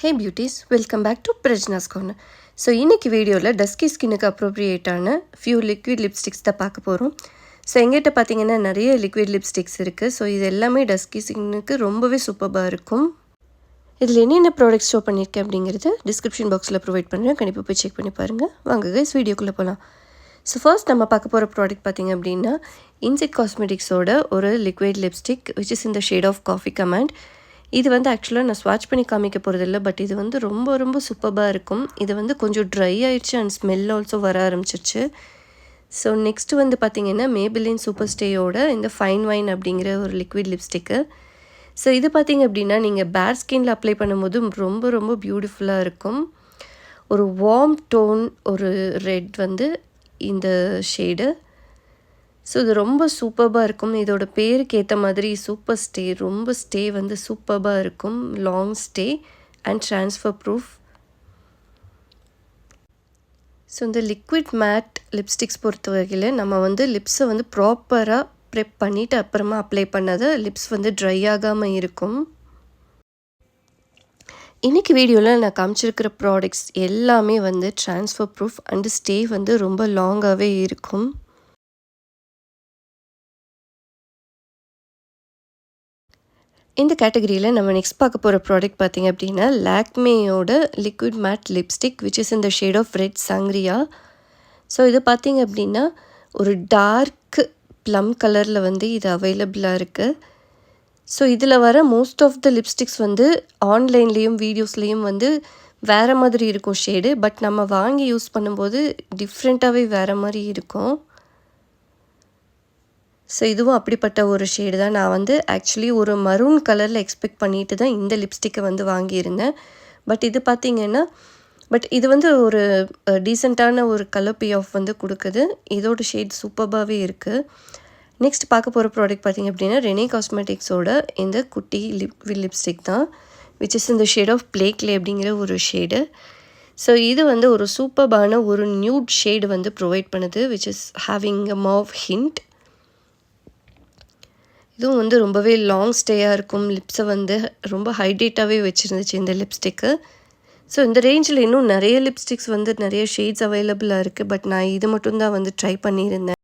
Hey beauties, welcome back to Prajna's Corner. So இன்றைக்கி வீடியோவில் dusky ஸ்கின்னுக்கு அப்ரோப்ரியேட்டான ஃபியூ லிக்விட் லிப்ஸ்டிக்ஸ் தான் பார்க்க போகிறோம். ஸோ எங்கிட்ட பார்த்தீங்கன்னா நிறைய லிக்விட் லிப்ஸ்டிக்ஸ் இருக்குது. ஸோ இது எல்லாமே டஸ்கி ஸ்கின்னுக்கு ரொம்பவே சூப்பராக இருக்கும். இதில் என்னென்ன ப்ராடக்ட்ஸ் ஷோ பண்ணியிருக்கேன் அப்படிங்கிறது டிஸ்கிரிப்ஷன் பாக்ஸில் ப்ரொவைட் பண்ணுறேன். கண்டிப்பாக போய் செக் பண்ணி பாருங்கள். வாங்க கைஸ் வீடியோக்குள்ளே போகலாம். ஸோ ஃபர்ஸ்ட் நம்ம பார்க்க போகிற ப்ராடக்ட் பார்த்திங்க அப்படின்னா இன்செட் காஸ்மெட்டிக்ஸோட ஒரு லிக்விட் லிப்ஸ்டிக் விச் இஸ் இந்த ஷேட் ஆஃப் காஃபி கமாண்ட். இது வந்து ஆக்சுவலாக நான் ஸ்வாட்ச் பண்ணி காமிக்க போகிறதில்ல, பட் இது வந்து ரொம்ப சூப்பராக இருக்கும். இது வந்து கொஞ்சம் ட்ரை ஆயிடுச்சு அண்ட் ஸ்மெல் ஆல்சோ வர ஆரம்பிச்சிருச்சு. ஸோ நெக்ஸ்ட்டு வந்து பார்த்திங்கன்னா மேபிலின் சூப்பர் ஸ்டேயோட இந்த ஃபைன் வைன் அப்படிங்கிற ஒரு லிக்விட் லிப்ஸ்டிக்கு. ஸோ இது பார்த்திங்க அப்படின்னா நீங்கள் பேர் ஸ்கின்ல அப்ளை பண்ணும்போது ரொம்ப பியூட்டிஃபுல்லாக இருக்கும். ஒரு வார்ம் டோன் ஒரு ரெட் வந்து இந்த ஷேடு. ஸோ இது ரொம்ப சூப்பராக இருக்கும். இதோட பேருக்கு ஏற்ற மாதிரி சூப்பர் ஸ்டே, ரொம்ப ஸ்டே வந்து சூப்பராக இருக்கும். Long stay and transfer proof. So இந்த லிக்விட் மேட் லிப்ஸ்டிக்ஸ் பொறுத்த வகையில் நம்ம வந்து லிப்ஸை வந்து ப்ராப்பராக ப்ரெப் பண்ணிவிட்டு அப்புறமா அப்ளை பண்ணாத லிப்ஸ் வந்து ட்ரை ஆகாமல் இருக்கும். இன்றைக்கி வீடியோவில் நான் காமிச்சிருக்கிற ப்ராடக்ட்ஸ் எல்லாமே வந்து ட்ரான்ஸ்ஃபர் ப்ரூஃப் அண்டு ஸ்டே வந்து ரொம்ப லாங்காகவே இருக்கும். இந்த கேட்டகரியில் நம்ம நெக்ஸ்ட் பார்க்க போகிற ப்ராடக்ட் பார்த்திங்க அப்படின்னா லாக்மேயோட liquid matte lipstick which is இந்த shade of red sangria. So இது பார்த்திங்க அப்படின்னா ஒரு டார்க் ப்ளம் கலரில் வந்து இது அவைலபிளாக இருக்குது. ஸோ இதில் வர மோஸ்ட் ஆஃப் த லிப்ஸ்டிக்ஸ் வந்து ஆன்லைன்லேயும் வீடியோஸ்லேயும் வந்து வேறு மாதிரி இருக்கும் ஷேடு. பட் நம்ம வாங்கி யூஸ் பண்ணும்போது டிஃப்ரெண்ட்டாகவே வேறு மாதிரி இருக்கும். ஸோ இதுவும் அப்படிப்பட்ட ஒரு ஷேடு தான். நான் வந்து ஆக்சுவலி ஒரு மரூன் கலரில் எக்ஸ்பெக்ட் பண்ணிட்டு தான் இந்த லிப்ஸ்டிக்கை வந்து வாங்கியிருந்தேன். பட் இது பார்த்திங்கன்னா இது வந்து ஒரு டீசெண்டான ஒரு கலர் பே ஆஃப் வந்து கொடுக்குது. இதோட ஷேட் சூப்பராகவே இருக்குது. நெக்ஸ்ட் பார்க்க போகிற ப்ராடக்ட் பார்த்திங்க அப்படின்னா ரெனே காஸ்மெட்டிக்ஸோட இந்த குட்டி லிப்ஸ்டிக் தான் விச் இஸ் இந்த ஷேட் ஆஃப் ப்ளே க்ளே அப்படிங்கிற ஒரு ஷேடு. ஸோ இது வந்து ஒரு சூப்பரான ஒரு நியூட் ஷேடு வந்து ப்ரொவைட் பண்ணுது which is having a mauve hint. இதுவும் வந்து ரொம்பவே லாங் ஸ்டேயாக இருக்கும். லிப்ஸை வந்து ரொம்ப ஹைட்ரேட்டாகவே வச்சுருந்துச்சு இந்த லிப்ஸ்டிக்கு. ஸோ இந்த ரேஞ்சில் இன்னும் நிறைய லிப்ஸ்டிக்ஸ் வந்து நிறைய ஷேட்ஸ் அவைலபிளாக இருக்குது. பட் நான் இது மட்டும்தான் வந்து ட்ரை பண்ணியிருந்தேன்.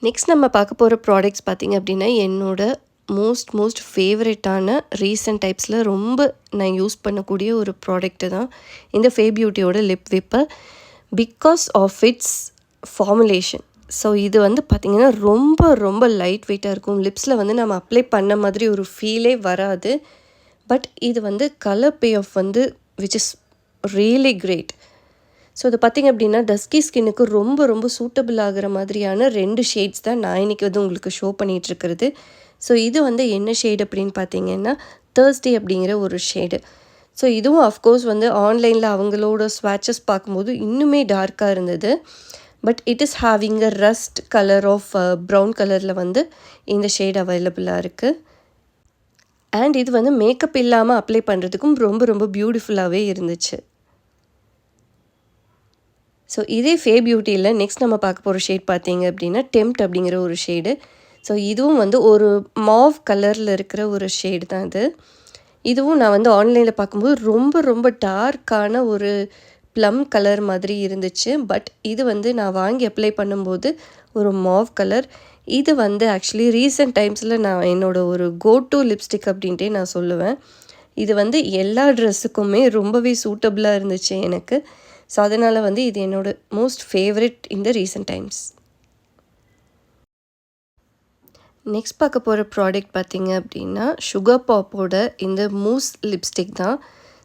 நெக்ஸ்ட் நம்ம பார்க்க போகிற ப்ராடக்ட்ஸ் பார்த்திங்க அப்படின்னா என்னோட மோஸ்ட் ஃபேவரட்டான ரீசன்ட் டைப்ஸில் ரொம்ப நான் யூஸ் பண்ணக்கூடிய ஒரு ப்ராடக்ட்டு தான் இந்த ஃபே பியூட்டியோட lip whipper. Because of its formulation. So இது வந்து பார்த்திங்கன்னா ரொம்ப லைட் வெயிட்டாக இருக்கும். லிப்ஸில் வந்து நம்ம அப்ளை பண்ண மாதிரி ஒரு ஃபீலே வராது. பட் இது வந்து கலர் பே ஆஃப் வந்து which is really great. So இது பார்த்திங்க அப்படின்னா டஸ்கி ஸ்கின்னுக்கு ரொம்ப சூட்டபிள் ஆகிற மாதிரியான 2 ஷேட்ஸ் தான் நான் இன்றைக்கி வந்து உங்களுக்கு ஷோ பண்ணிகிட்ருக்கிறது. ஸோ இது வந்து என்ன ஷேடு அப்படின்னு பார்த்தீங்கன்னா தேர்ஸ்டே அப்படிங்கிற ஒரு ஷேடு. ஸோ இதுவும் அஃப்கோர்ஸ் வந்து ஆன்லைனில் அவங்களோட ஸ்வாட்சஸ் பார்க்கும்போது இன்னுமே டார்க்காக இருந்தது. But it is having a rust colour of brown கலரில் வந்து இந்த ஷேட் அவைலபிளாக இருக்குது. அண்ட் இது வந்து மேக்கப் இல்லாமல் அப்ளை பண்ணுறதுக்கும் ரொம்ப பியூட்டிஃபுல்லாகவே இருந்துச்சு. ஸோ இதே ஃபே பியூட்டியில் நெக்ஸ்ட் நம்ம பார்க்க போகிற ஷேட் பார்த்தீங்க அப்படின்னா டெம்ப்ட் அப்படிங்கிற ஒரு ஷேடு. ஸோ இதுவும் வந்து ஒரு மாவ் கலரில் இருக்கிற ஒரு ஷேடு தான் இது. இதுவும் நான் வந்து ஆன்லைனில் பார்க்கும்போது ரொம்ப டார்க்கான ஒரு ப்ளம் கலர் மாதிரி இருந்துச்சு. பட் இது வந்து நான் வாங்கி அப்ளை பண்ணும்போது ஒரு மாவ் கலர். இது வந்து ஆக்சுவலி ரீசெண்ட் டைம்ஸில் நான் என்னோடய ஒரு கோ டு லிப்ஸ்டிக் அப்படின்ட்டே நான் சொல்லுவேன். இது வந்து எல்லா ட்ரெஸ்ஸுக்குமே ரொம்பவே சூட்டபிளாக இருந்துச்சு எனக்கு. ஸோ அதனால் வந்து இது என்னோடய மோஸ்ட் ஃபேவரட் இந்த ரீசெண்ட் டைம்ஸ். நெக்ஸ்ட் பார்க்க போகிற ப்ராடக்ட் பார்த்திங்க அப்படின்னா சுகர் பாப்போட இந்த மூஸ் லிப்ஸ்டிக் தான்.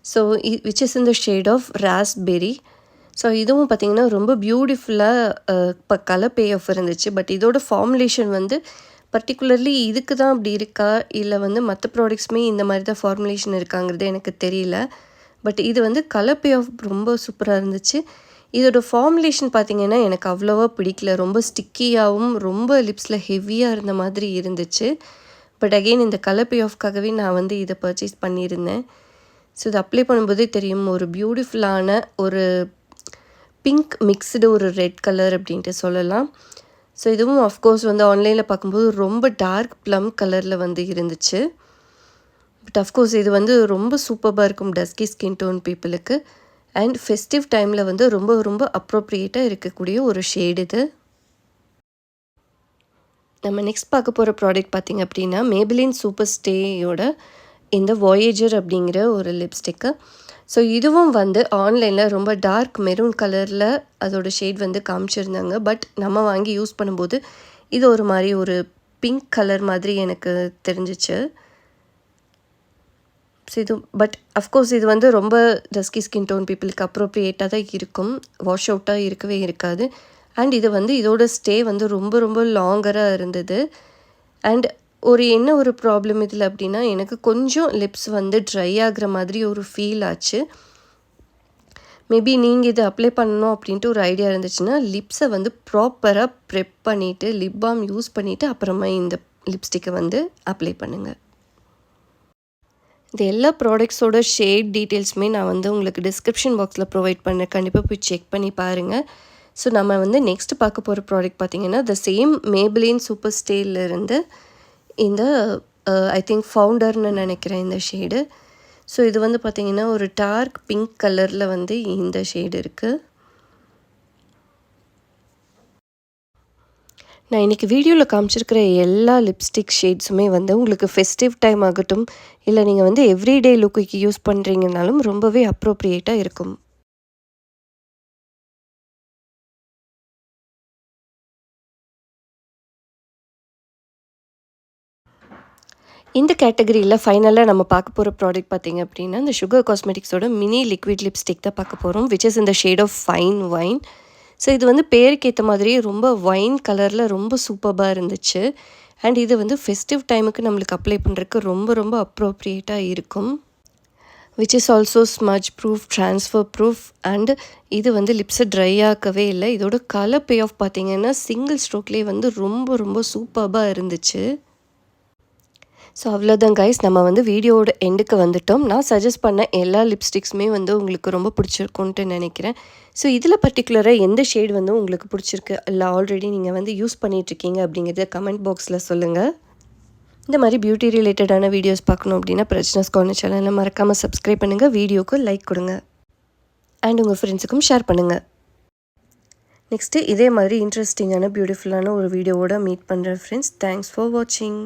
ஸோ விச் இஸ் இந்த ஷேட் ஆஃப் ராஸ்பெரி. ஸோ இதுவும் பார்த்திங்கன்னா ரொம்ப பியூட்டிஃபுல்லாக கலர் பே ஆஃப் இருந்துச்சு. பட் இதோட ஃபார்முலேஷன் வந்து பர்டிகுலர்லி இதுக்கு தான் அப்படி இருக்கா இல்லை வந்து மற்ற ப்ராடக்ட்ஸுமே இந்த மாதிரி தான் ஃபார்முலேஷன் இருக்காங்கிறது எனக்கு தெரியல. பட் இது வந்து கலர் பே ஆஃப் ரொம்ப சூப்பராக இருந்துச்சு. இதோட ஃபார்முலேஷன் பார்த்திங்கன்னா எனக்கு அவ்வளோவா பிடிக்கல. ரொம்ப ஸ்டிக்கியாகவும் ரொம்ப லிப்ஸில் ஹெவியாக இருந்த மாதிரி இருந்துச்சு. பட் அகெயின் இந்த கலர் பே ஆஃப்காகவே நான் வந்து இதை பர்ச்சேஸ் பண்ணியிருந்தேன். ஸோ இது அப்ளை பண்ணும்போதே தெரியும் ஒரு பியூட்டிஃபுல்லான ஒரு பிங்க் மிக்ஸ்டு ஒரு ரெட் கலர் அப்படின்ட்டு சொல்லலாம். ஸோ இதுவும் அஃப்கோர்ஸ் வந்து ஆன்லைனில் பார்க்கும்போது ரொம்ப டார்க் ப்ளம் கலரில் வந்து இருந்துச்சு. பட் அஃப்கோர்ஸ் இது வந்து ரொம்ப சூப்பராக இருக்கும் டஸ்கி ஸ்கின் டோன் பீப்புளுக்கு. அண்ட் ஃபெஸ்டிவ் டைமில் வந்து ரொம்ப ரொம்ப அப்ரோப்ரியேட்டாக இருக்கக்கூடிய ஒரு ஷேட் இது. நம்ம நெக்ஸ்ட் பார்க்க போகிற ப்ராடக்ட் பார்த்திங்க அப்படின்னா மேபிலின் சூப்பர் ஸ்டேயோட இந்த வாயேஜர் அப்படிங்கிற ஒரு லிப்ஸ்டிக்கு. ஸோ இதுவும் வந்து ஆன்லைனில் ரொம்ப டார்க் மெரூன் கலரில் அதோட ஷேட் வந்து காமிச்சிருந்தாங்க. பட் நம்ம வாங்கி யூஸ் பண்ணும்போது இது ஒரு மாதிரி ஒரு பிங்க் கலர் மாதிரி எனக்கு தெரிஞ்சிச்சு. ஸோ இது பட் அஃப்கோர்ஸ் இது வந்து ரொம்ப டஸ்கி ஸ்கின் டோன் பீப்புளுக்கு அப்ரோப்ரியேட்டாக தான் இருக்கும். வாஷ் அவுட்டாக இருக்கவே இருக்காது. அண்ட் இது வந்து இதோட ஸ்டே வந்து ரொம்ப ரொம்ப லாங்கராக இருந்தது. அண்ட் என்ன ஒரு ப்ராப்ளம் இதில் அப்படின்னா, எனக்கு கொஞ்சம் லிப்ஸ் வந்து ட்ரை ஆகிற மாதிரி ஒரு ஃபீல் ஆச்சு. மேபி நீங்கள் இது அப்ளை பண்ணணும் அப்படின்ட்டு ஒரு ஐடியா இருந்துச்சுன்னா, லிப்ஸை வந்து ப்ராப்பராக ப்ரெப் பண்ணிவிட்டு லிப் பாம் யூஸ் பண்ணிவிட்டு அப்புறமா இந்த லிப்ஸ்டிக்கை வந்து அப்ளை பண்ணுங்கள். இந்த எல்லா ப்ராடக்ட்ஸோட ஷேட் டீட்டெயில்ஸுமே நான் வந்து உங்களுக்கு டிஸ்கிரிப்ஷன் பாக்ஸில் ப்ரொவைட் பண்ணேன். கண்டிப்பாக போய் செக் பண்ணி பாருங்கள். ஸோ நம்ம வந்து நெக்ஸ்ட் பார்க்க போகிற ப்ராடக்ட் பார்த்திங்கன்னா, த சேம் மேபிலின் சூப்பர் ஸ்டேலேருந்து இந்த ஐ திங்க் ஃபவுண்டர்னு நினைக்கிறேன் இந்த ஷேடு. ஸோ இது வந்து பார்த்திங்கன்னா ஒரு டார்க் பிங்க் கலரில் வந்து இந்த ஷேடு இருக்குது. நான் இன்றைக்கி வீடியோவில் காமிச்சிருக்கிற எல்லா லிப்ஸ்டிக் ஷேட்ஸுமே வந்து உங்களுக்கு ஃபெஸ்டிவ் டைம் ஆகட்டும், இல்லை நீங்கள் வந்து எவ்ரிடே லுக்குக்கு யூஸ் பண்ணுறீங்கனாலும் ரொம்பவே அப்ரோப்ரியேட்டாக இருக்கும். இந்த கேட்டகரியில் ஃபைனலாக நம்ம பார்க்க போகிற ப்ராடக்ட் பார்த்திங்க அப்படின்னா, இந்த சுகர் காஸ்மெட்டிக்ஸோட மினி லிக்விட் லிப்ஸ்டிக் தான் பார்க்க போகிறோம். விச் இஸ் இந்த shade of fine wine. So இது வந்து பேருக்கு ஏற்ற மாதிரியே ரொம்ப வைன் கலரில் ரொம்ப சூப்பராக இருந்துச்சு. அண்ட் இது வந்து ஃபெஸ்டிவ் டைமுக்கு நம்மளுக்கு அப்ளை பண்ணுறதுக்கு ரொம்ப ரொம்ப அப்ரோப்ரியேட்டாக இருக்கும். Which is also smudge proof, transfer proof. And இது வந்து லிப்ஸை ட்ரை ஆக்கவே இல்லை. இதோட கலர் பே ஆஃப் பார்த்திங்கன்னா சிங்கிள் ஸ்ட்ரோக்லேயே வந்து ரொம்ப ரொம்ப சூப்பராக இருந்துச்சு. ஸோ அவ்வளோதான் கைஸ், நம்ம வந்து வீடியோவோட எண்டுக்கு வந்துட்டோம். நான் சஜஸ்ட் பண்ண எல்லா லிப்ஸ்டிக்ஸுமே வந்து உங்களுக்கு ரொம்ப பிடிச்சிருக்குன்ட்டு நினைக்கிறேன். ஸோ இதில் பர்டிகுலராக எந்த ஷேட் வந்து உங்களுக்கு பிடிச்சிருக்கு, இல்லை ஆல்ரெடி நீங்கள் வந்து யூஸ் பண்ணிகிட்ருக்கீங்க அப்படிங்கிறத கமெண்ட் பாக்ஸில் சொல்லுங்கள். இந்த மாதிரி பியூட்டி ரிலேட்டடான வீடியோஸ் பார்க்கணும் அப்படின்னா பிரச்சனைஸ் கார்னர் சேனலை மறக்காமல் சப்ஸ்கிரைப் பண்ணுங்கள். வீடியோக்கு லைக் கொடுங்க. அண்ட் உங்கள் ஃப்ரெண்ட்ஸுக்கும் ஷேர் பண்ணுங்கள். நெக்ஸ்ட்டு இதே மாதிரி இன்ட்ரெஸ்டிங்கான பியூட்டிஃபுல்லான ஒரு வீடியோவோட மீட் பண்ணுறேன் ஃப்ரெண்ட்ஸ். தேங்க்ஸ் ஃபார் வாட்சிங்.